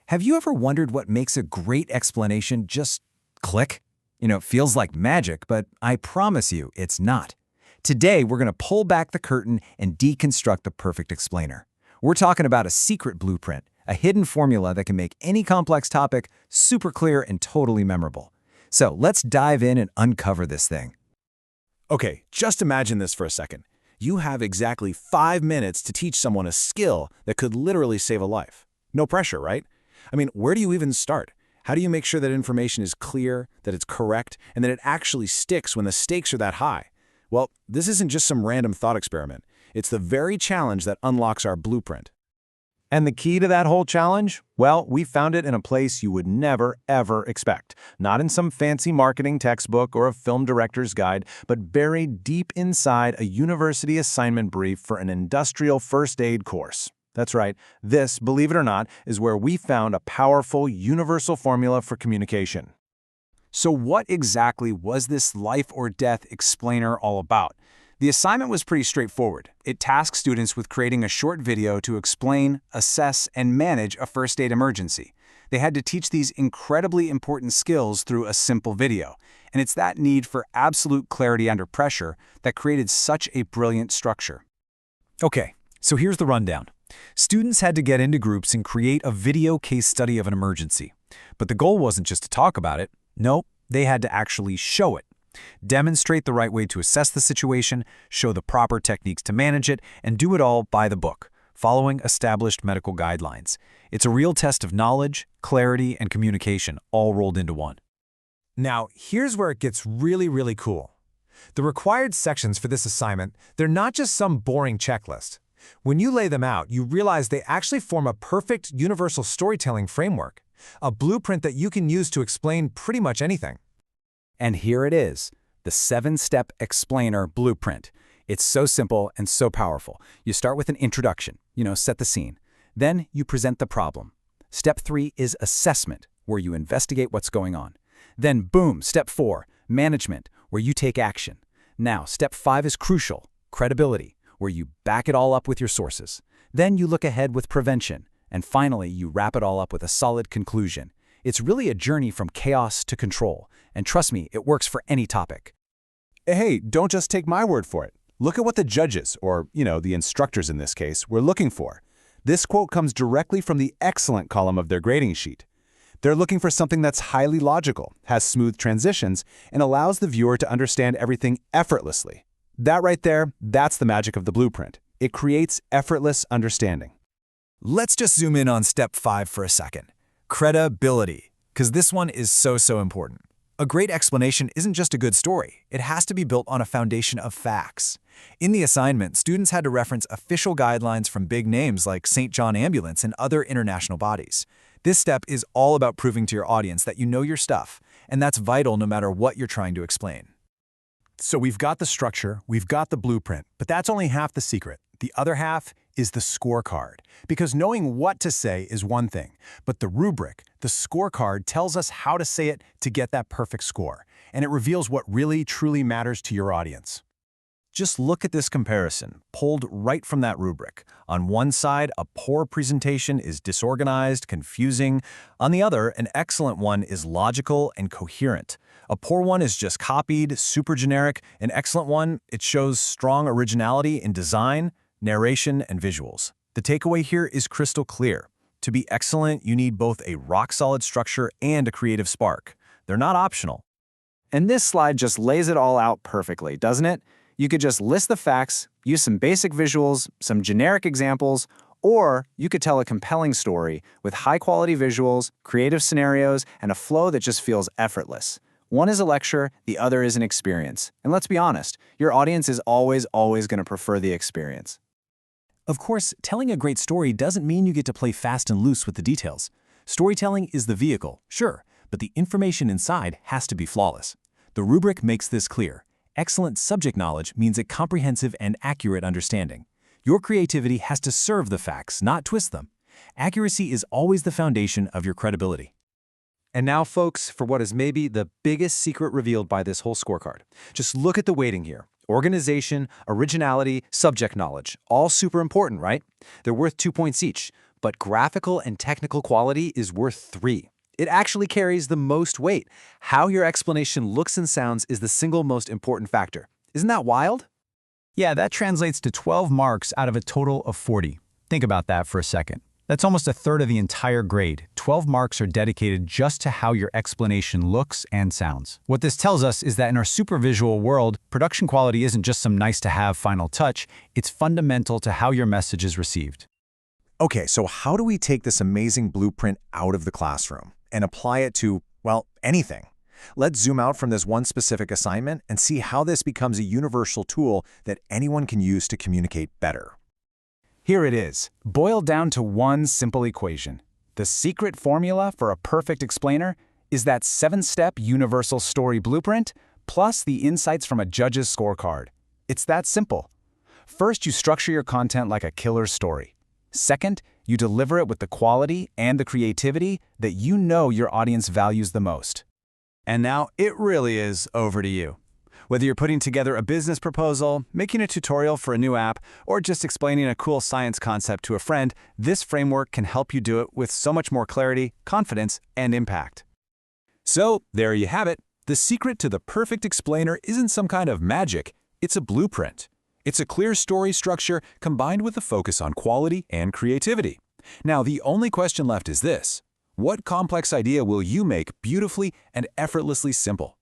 Have you ever wondered what makes a great explanation just click? It feels like magic, but I promise you it's not. Today, we're going to pull back the curtain and deconstruct the perfect explainer. We're talking about a secret blueprint, a hidden formula that can make any complex topic super clear and totally memorable. So let's dive in and uncover this thing. Okay, just imagine this for a second. You have exactly 5 minutes to teach someone a skill that could literally save a life. No pressure, right? I mean, where do you even start? How do you make sure that information is clear, that it's correct, and that it actually sticks when the stakes are that high? Well, this isn't just some random thought experiment. It's the very challenge that unlocks our blueprint. And the key to that whole challenge? Well, we found it in a place you would never, ever expect. Not in some fancy marketing textbook or a film director's guide, but buried deep inside a university assignment brief for an industrial first aid course. That's right. This, believe it or not, is where we found a powerful, universal formula for communication. So what exactly was this life or death explainer all about? The assignment was pretty straightforward. It tasked students with creating a short video to explain, assess, and manage a first aid emergency. They had to teach these incredibly important skills through a simple video. And it's that need for absolute clarity under pressure that created such a brilliant structure. Okay, so here's the rundown. Students had to get into groups and create a video case study of an emergency. But the goal wasn't just to talk about it. Nope, they had to actually show it. Demonstrate the right way to assess the situation, show the proper techniques to manage it, and do it all by the book, following established medical guidelines. It's a real test of knowledge, clarity, and communication, all rolled into one. Now, here's where it gets really cool. The required sections for this assignment, they're not just some boring checklist. When you lay them out, you realize they actually form a perfect universal storytelling framework, a blueprint that you can use to explain pretty much anything. And here it is, the 7-step explainer blueprint. It's so simple and so powerful. You start with an introduction, set the scene. Then you present the problem. Step 3 is assessment, where you investigate what's going on. Then boom, step 4, management, where you take action. Now, step 5 is crucial, credibility, where you back it all up with your sources. Then you look ahead with prevention. And finally, you wrap it all up with a solid conclusion. It's really a journey from chaos to control. And trust me, it works for any topic. Hey, don't just take my word for it. Look at what the judges, or, the instructors in this case, were looking for. This quote comes directly from the excellent column of their grading sheet. They're looking for something that's highly logical, has smooth transitions, and allows the viewer to understand everything effortlessly. That right there, that's the magic of the blueprint. It creates effortless understanding. Let's just zoom in on step 5 for a second. Credibility, because this one is so important. A great explanation isn't just a good story. It has to be built on a foundation of facts. In the assignment, students had to reference official guidelines from big names like St. John Ambulance and other international bodies. This step is all about proving to your audience that you know your stuff, and that's vital no matter what you're trying to explain. So we've got the structure, we've got the blueprint, but that's only half the secret. The other half is the scorecard. Because knowing what to say is one thing, but the rubric, the scorecard, tells us how to say it to get that perfect score, and it reveals what really, truly matters to your audience. Just look at this comparison, pulled right from that rubric. On one side, a poor presentation is disorganized, confusing. On the other, an excellent one is logical and coherent. A poor one is just copied, super generic. An excellent one, it shows strong originality in design, narration, and visuals. The takeaway here is crystal clear. To be excellent, you need both a rock-solid structure and a creative spark. They're not optional. And this slide just lays it all out perfectly, doesn't it? You could just list the facts, use some basic visuals, some generic examples, or you could tell a compelling story with high-quality visuals, creative scenarios, and a flow that just feels effortless. One is a lecture, the other is an experience. And let's be honest, your audience is always going to prefer the experience. Of course, telling a great story doesn't mean you get to play fast and loose with the details. Storytelling is the vehicle, sure, but the information inside has to be flawless. The rubric makes this clear. Excellent subject knowledge means a comprehensive and accurate understanding. Your creativity has to serve the facts, not twist them. Accuracy is always the foundation of your credibility. And now, folks, for what is maybe the biggest secret revealed by this whole scorecard. Just look at the weighting here. Organization, originality, subject knowledge, all super important, right? They're worth 2 points each. but graphical and technical quality is worth 3. It actually carries the most weight. How your explanation looks and sounds is the single most important factor. Isn't that wild? Yeah, that translates to 12 marks out of a total of 40. Think about that for a second. That's almost a third of the entire grade. 12 marks are dedicated just to how your explanation looks and sounds. What this tells us is that in our super visual world, production quality isn't just some nice-to-have final touch, it's fundamental to how your message is received. Okay, so how do we take this amazing blueprint out of the classroom and apply it to, well, anything? Let's zoom out from this one specific assignment and see how this becomes a universal tool that anyone can use to communicate better. Here it is, boiled down to one simple equation. The secret formula for a perfect explainer is that 7-step universal story blueprint plus the insights from a judge's scorecard. It's that simple. First, you structure your content like a killer story. Second, you deliver it with the quality and the creativity that you know your audience values the most. And now it really is over to you. Whether you're putting together a business proposal, making a tutorial for a new app, or just explaining a cool science concept to a friend, this framework can help you do it with so much more clarity, confidence, and impact. So, there you have it. The secret to the perfect explainer isn't some kind of magic, it's a blueprint. It's a clear story structure combined with a focus on quality and creativity. Now, the only question left is this: what complex idea will you make beautifully and effortlessly simple?